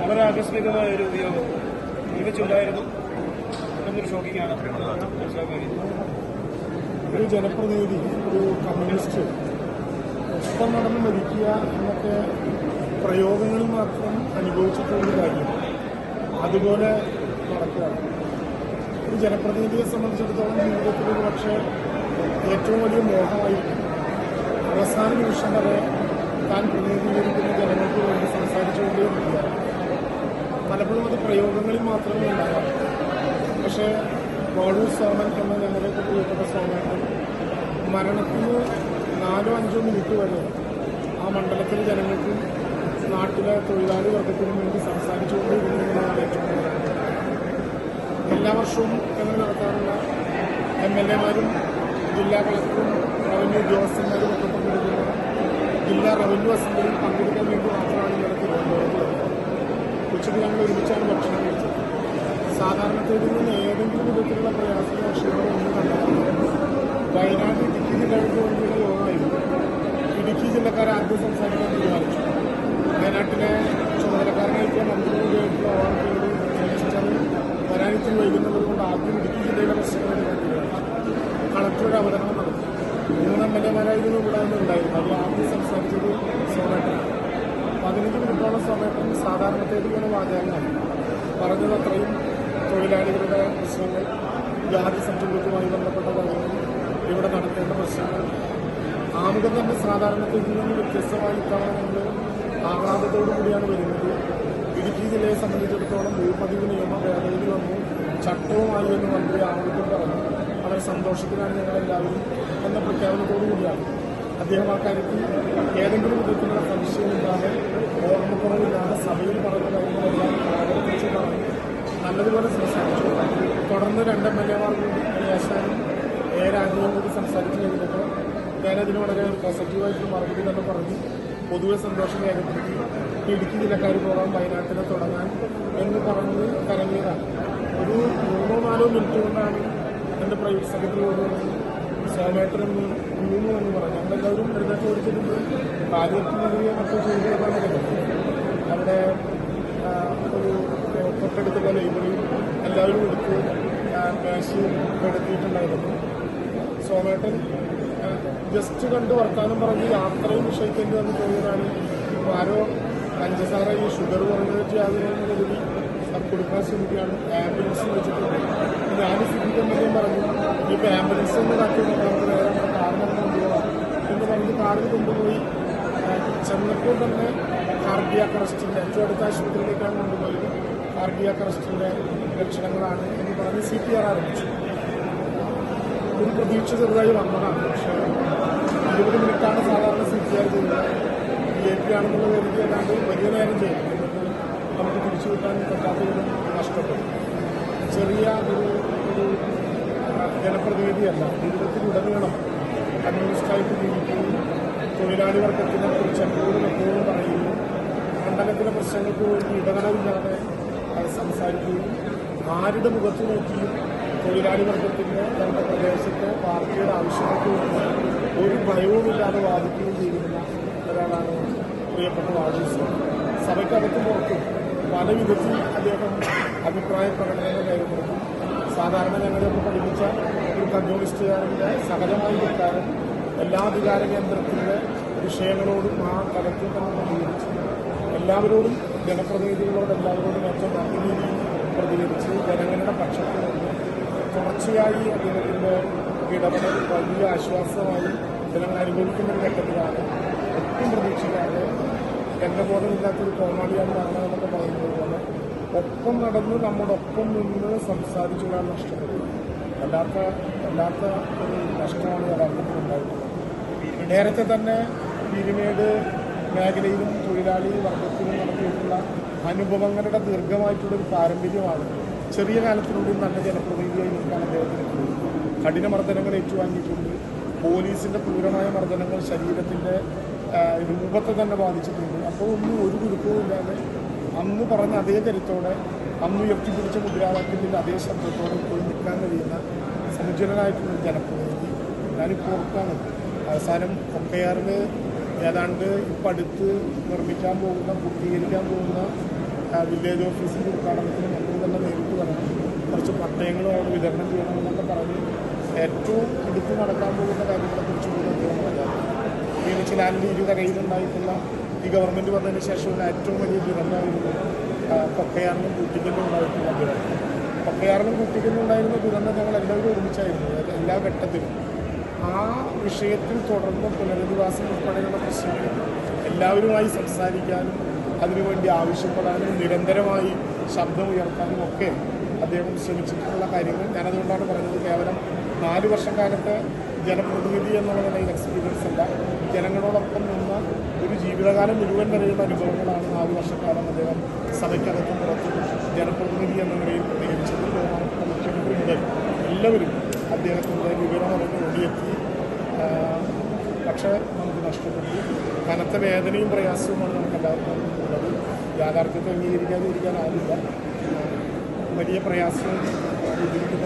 വളരെ ആകസ്മികമായ ഒരു വിയോഗം ജീവിച്ചുണ്ടായിരുന്നു. ഒരു ഷോക്കിങ്ങാണ്. ഒരു ജനപ്രതിനിധി, ഒരു കമ്മ്യൂണിസ്റ്റ് ഒപ്പം നടന്ന് മരിക്കുക എന്നൊക്കെ പ്രയോഗങ്ങളിൽ മാത്രം അനുഭവിച്ചിട്ടുള്ള കാര്യം അതുപോലെ നടക്കുകയാണ്. ഒരു ജനപ്രതിനിധിയെ സംബന്ധിച്ചിടത്തോളം ജീവിതത്തിൽ ഒരു പക്ഷേ ഏറ്റവും വലിയ മോഹമായിരിക്കും അവസാന നിമിഷം വരെ താൻ പ്രതിനിധീകരിക്കുന്ന ജനങ്ങൾക്ക് വേണ്ടി സംസാരിച്ചുകൊണ്ടേയിരിക്കുക. പലപ്പോഴും അത് പ്രയോഗങ്ങളിൽ മാത്രമേ ഉണ്ടാകാം. പക്ഷേ വാഴൂർ സോമൻ എന്ന ഞങ്ങളുടെ പ്രിയപ്പെട്ട സോമേട്ടൻ മരണത്തിന് 4-5 മിനിറ്റ് വരെ ആ മണ്ഡലത്തിലെ ജനങ്ങൾക്കും നാട്ടിലെ തൊഴിലാളി വർഗത്തിനും വേണ്ടി സംസാരിച്ചുകൊണ്ടിരുന്നതാണ് ഏറ്റവും കൂടുതൽ. എല്ലാ വർഷവും ഞങ്ങൾ നടത്താറുള്ള MLA-മാരും ജില്ലാ കളക്ടറും റവന്യൂ ഉദ്യോഗസ്ഥന്മാരും ഒക്കെ പങ്കെടുക്കുന്ന ജില്ലാ റവന്യൂ അസംബ്ലിയിൽ പങ്കെടുക്കാൻ വേണ്ടി മാത്രമാണ് ഇന്നലെ തിരുവനന്തപുരത്ത് വരുന്നത്. ഉച്ചയ്ക്ക് ഞങ്ങൾ ഒരുമിച്ചാണ് ഭക്ഷണം കഴിച്ചത്. സാധാരണത്തേതിൽ നിന്ന് ഏതെങ്കിലും വിധത്തിലുള്ള പ്രയാസമോ ക്ഷീണമോ ഒന്നും കണ്ടായിരുന്നു. വയനാട് ഇടുക്കി ജില്ലകൾക്ക് വേണ്ടിയുള്ള യോഗമായിരുന്നു. ഇടുക്കി ജില്ലക്കാർ ആദ്യം സംസാരിക്കാൻ തീരുമാനിച്ചു. വയനാട്ടിലെ ചുമതലക്കാരനായിട്ടുള്ള മന്ത്രിയായിട്ടുള്ള ഓർമ്മയോട് ചോദിച്ചാൽ വരാനിത്തിന് വൈകുന്നത് കൊണ്ട് ആദ്യം ഇടുക്കി ജില്ലയിലെ പ്രശ്നങ്ങൾ കളക്ടറുടെ അവതരണം നടത്തി. 3 MLA-മാരായിരുന്നു ഇവിടെ നിന്നുണ്ടായിരുന്നു. അതിൽ ആദ്യം സംസാരിച്ചത് സോമേട്ടനാണ്. 15 മിനിറ്റോളം സോമേട്ടൻ സാധാരണത്തേതിലുള്ള വാചകങ്ങളാണ് പറഞ്ഞത്. അത്രയും തൊഴിലാളികളുടെ പ്രശ്നങ്ങൾ, ജാതി സംരംഭവുമായി ബന്ധപ്പെട്ട കാര്യങ്ങൾ, ഇവിടെ നടത്തേണ്ട പ്രശ്നങ്ങൾ, ആമുഖം തന്നെ സാധാരണത്തേതിൽ നിന്ന് വ്യത്യസ്തമായി ഇത്തവണ നമ്മൾ ആഹ്ലാദത്തോടു കൂടിയാണ് വരുന്നത്. ഇടുക്കി ജില്ലയെ സംബന്ധിച്ചിടത്തോളം ഭൂപതിവ് നിയമ ഭേദഗതി വന്നു, ചട്ടവുമായി എന്ന് മന്ത്രി ആമുഖത്തിൽ പറഞ്ഞു. വളരെ സന്തോഷത്തിലാണ് ഞങ്ങളെല്ലാവരും എന്ന പ്രഖ്യാപനത്തോടു കൂടിയാണ്. അദ്ദേഹം ആ കാര്യത്തിൽ ഏതെങ്കിലും വിധത്തിലുള്ള സംശയമില്ലാതെ ഓർമ്മക്കുറവില്ലാതെ സഭയിൽ പറഞ്ഞ കാര്യങ്ങളെല്ലാം ആവർത്തിച്ച് പറഞ്ഞു നല്ലതുപോലെ സംസാരിച്ചു. തുടർന്ന് 2 MLA-മാർ കൂടി യേശാനും രാജ്യവും കൂടി സംസാരിച്ചു കഴിഞ്ഞപ്പോൾ ഞാനതിന് വളരെ പോസിറ്റീവായിട്ട് മറുപടി തന്നെ പറഞ്ഞു. പൊതുവെ സന്തോഷം രേഖപ്പെടുത്തി. ഇടുക്കി ജില്ലക്കാർ പോകാൻ വയനാട്ടിൽ തുടങ്ങാൻ എന്ന് പറഞ്ഞ് കരങ്ങിയതാണ്. ഒരു 3-4 മിനിറ്റ് കൊണ്ടാണ് എൻ്റെ പ്രൈവറ്റ് സെക്രട്ടറിയോട് സോമേട്ടനെന്ന് എന്ന് പറഞ്ഞു. ഞങ്ങളെല്ലാവരും എഴുന്നേറ്റ് ഓടിച്ചിട്ടുണ്ട്. കാര്യത്തിനെതിരെ മറ്റു ചെയ്ത് കേൾക്കാൻ പറ്റുന്നത് അവിടെ ഒരു തൊട്ടടുത്തുള്ള ലൈബ്രറി എല്ലാവരും എടുത്ത് മേശയും എടുത്തിട്ടുണ്ടായിരുന്നു. സോമേട്ടൻ ജസ്റ്റ് കണ്ട് വർത്താനം പറഞ്ഞ് യാത്രയും വിഷയിക്കേണ്ടി വന്ന് പോയതാണ്. ഇപ്പോൾ ആരോ പഞ്ചസാര ഈ ഷുഗർ കുറഞ്ഞിട്ട് യാതൊരു കരുതി കൊടുക്കാൻ ശ്രമിക്കുകയാണ്. ആംബുലൻസ് വെച്ചിട്ടുണ്ട്. ഞാൻ സ്ഥിതിക്കെന്തെങ്കിലും പറഞ്ഞു, ഇപ്പോൾ ആംബുലൻസ് ഒന്ന് കാട്ടി നമുക്ക് നേരെ കാറിനൊക്കെ കൊണ്ടുപോകാം എന്ന് പറഞ്ഞ് കാറിൽ കൊണ്ടുപോയി. ചെന്നപ്പോൾ തന്നെ കാർഡിയാക് അറസ്റ്റിൻ്റെ ഏറ്റവും അടുത്ത ആശുപത്രിയിലേക്കാണ് കൊണ്ടുപോയത്. കാർഡിയാക് അറസ്റ്റിൻ്റെ ലക്ഷണങ്ങളാണ് എന്ന് പറഞ്ഞ് CPR ആരംഭിച്ചു. ഒരു പ്രതീക്ഷ ചെറുതായി വന്നതാണ്. പക്ഷേ 20 മിനിറ്റാണ് സാധാരണ CPR ചെയ്യുന്നത്. VIP ആണെന്നുള്ള പേരിൽ ഏതാണ്ട് വലിയ നേരം ചെയ്യും. എന്നിട്ട് നമുക്ക് തിരിച്ചു കിട്ടാൻ പറ്റാത്തതിലും നഷ്ടപ്പെടും. ചെറിയ ഒരു ജനപ്രതിനിധിയല്ല. ജീവിതത്തിലുടനീളം കമ്മ്യൂണിസ്റ്റായിട്ട് ജീവിക്കുകയും തൊഴിലാളി വർഗത്തിനെ കുറിച്ച് എപ്പോഴും പറയുകയും മണ്ഡലത്തിലെ പ്രശ്നങ്ങൾക്ക് വേണ്ടി ഇടപെടലില്ലാതെ സംസാരിക്കുകയും ആരുടെ മുഖത്ത് നോക്കിയും തൊഴിലാളി വർഗത്തിൻ്റെ തങ്ങളുടെ പ്രദേശത്തെ പാർട്ടിയുടെ ആവശ്യങ്ങൾക്ക് വേണ്ടി ഒരു ഭയവുമില്ലാതെ വാദിക്കുകയും ചെയ്യുന്ന ഒരാളാണ് പ്രിയപ്പെട്ട വാഴൂർ സോമൻ. സഭയ്ക്കകത്തും പുറത്തും പല വിധത്തിൽ അദ്ദേഹം അഭിപ്രായ പ്രകടനങ്ങൾ രേഖപ്പെടുത്തും. സാധാരണ ഞങ്ങളൊക്കെ പഠിപ്പിച്ച ഒരു കമ്മ്യൂണിസ്റ്റുകാരൻ്റെ സഹജമായ വികാരം എല്ലാ അധികാര കേന്ദ്രത്തിൻ്റെ വിഷയങ്ങളോടും ആ തലത്തിൽ തന്നെ പ്രതികരിച്ചു. എല്ലാവരോടും ജനപ്രതിനിധികളോട് എല്ലാവരോടും ഏറ്റവും നല്ല രീതിയിൽ പ്രതികരിച്ച് ജനങ്ങളുടെ പക്ഷത്ത് നിന്ന് തുടർച്ചയായി അദ്ദേഹത്തിൻ്റെ ഇടപെടൽ വലിയ ആശ്വാസമായി ജനങ്ങൾ അനുഭവിക്കുന്ന ഒരു ഘട്ടത്തിലാണ്. ഒട്ടും പ്രതീക്ഷിക്കാതെ എന്റെ ബോധമില്ലാത്തൊരു കോമാളിയാണ് നടന്നതെന്നൊക്കെ പറയുന്നത് പോലെ ഒപ്പം നടന്ന് നമ്മുടെ ഒപ്പം നിന്ന് സംസാരിച്ചുകൊണ്ടാണ് നഷ്ടപ്പെട്ടത്. വല്ലാത്ത ഒരു നഷ്ടമാണ് യഥാർത്ഥത്തിൽ ഉണ്ടായിട്ടുള്ളത്. നേരത്തെ തന്നെ പീരുമേട് മേഖലയിലും തൊഴിലാളി വർഗത്തിലും നടത്തിയിട്ടുള്ള അനുഭവങ്ങളുടെ ദീർഘമായിട്ടുള്ളൊരു പാരമ്പര്യമാണ്. ചെറിയ കാലത്തിനുള്ളിൽ നല്ല ജനപ്രതിനിധിയായി നിൽക്കാൻ അദ്ദേഹത്തിന് കഠിന മർദ്ദനങ്ങൾ ഏറ്റുവാങ്ങിയിട്ടുണ്ട്. പോലീസിൻ്റെ ക്രൂരമായ മർദ്ദനങ്ങൾ ശരീരത്തിൻ്റെ രൂപത്തെ തന്നെ ബാധിച്ചിട്ടുണ്ട്. അപ്പോൾ ഒന്നും ഒരു കുരുക്കവുമില്ലാതെ അന്ന് പറഞ്ഞ അതേ കരുത്തോടെ അന്ന് ഉയർത്തിപ്പിടിച്ച മുദ്രാവാക്യത്തിൻ്റെ അതേ ശബ്ദത്തോടെ പോയി നിൽക്കാൻ കഴിയുന്ന സമുജ്വലനായിട്ടുള്ള ജനപ്രതിനിധി ഞാനിപ്പോൾ ഓർക്കാണ്. അവസാനം കൊക്കയാറിൽ ഏതാണ്ട് ഇപ്പം അടുത്ത് നിർമ്മിക്കാൻ പോകുന്ന പൂർത്തീകരിക്കാൻ പോകുന്ന വില്ലേജ് ഓഫീസിൻ്റെ ഉദ്ഘാടനത്തിന് ഞങ്ങൾ തന്നെ നേരിട്ട് വരണം, കുറച്ച് പട്ടയങ്ങളും അവിടെ വിതരണം ചെയ്യണമെന്നൊക്കെ പറഞ്ഞ് ഏറ്റവും അടുത്ത് നടക്കാൻ പോകുന്ന കാര്യങ്ങളെക്കുറിച്ച് കൂടി അദ്ദേഹം പറഞ്ഞാൽ മീനച്ചിലാലിൻ്റെ ഇരുകരയിലുണ്ടായിട്ടുള്ള ഈ ഗവൺമെൻറ് വന്നതിന് ശേഷമുള്ള ഏറ്റവും വലിയ ദുരന്തമായിരുന്നു കൊക്കയാറിനും കൂട്ടിക്കലും ഉണ്ടായിട്ടുള്ള ദുരന്തം. കൊക്കയാറിനും കൂട്ടിക്കലും ഉണ്ടായിരുന്ന ദുരന്തം ഞങ്ങൾ എല്ലാവരും ഒരുമിച്ചായിരുന്നു എല്ലാ ഘട്ടത്തിലും. ആ വിഷയത്തിൽ തുടർന്ന് പുനരധിവാസം ഉൾപ്പെടെയുള്ള പ്രശ്നങ്ങൾ എല്ലാവരുമായി സംസാരിക്കാനും അതിനുവേണ്ടി ആവശ്യപ്പെടാനും നിരന്തരമായി ശബ്ദമുയർത്താനും ഒക്കെ അദ്ദേഹം ശ്രമിച്ചിട്ടുള്ള കാര്യങ്ങൾ. ഞാനതുകൊണ്ടാണ് പറഞ്ഞത് കേവലം 4 വർഷക്കാലത്തെ ജനപ്രതിനിധി എന്നുള്ള നിലയിൽ എക്സ്പീരിയൻസ് അല്ല, ജനങ്ങളോടൊപ്പം നിന്ന ഒരു ജീവിതകാലം മുഴുവൻ വരെയുള്ള അനുഭവങ്ങളാണ് 4 വർഷക്കാലം അദ്ദേഹം സഭയ്ക്കകത്തും പുറത്തും ജനപ്രതിനിധി എന്ന നിലയിൽ പ്രതികരിച്ചത്. ബഹുമാനപ്പെട്ട മുഖ്യമന്ത്രി മുതൽ എല്ലാവരും അദ്ദേഹത്തിൻ്റെ വിവരം അറിഞ്ഞ് ഓടിയെത്തി. പക്ഷേ നമുക്ക് നഷ്ടപ്പെട്ടു. കനത്ത വേദനയും പ്രയാസവുമാണ് നമുക്കെല്ലാവർക്കും ഉള്ളത്. യാഥാർത്ഥ്യത്തെ അംഗീകരിക്കാതിരിക്കാനാവില്ല. വലിയ പ്രയാസവും ബുദ്ധിമുട്ടും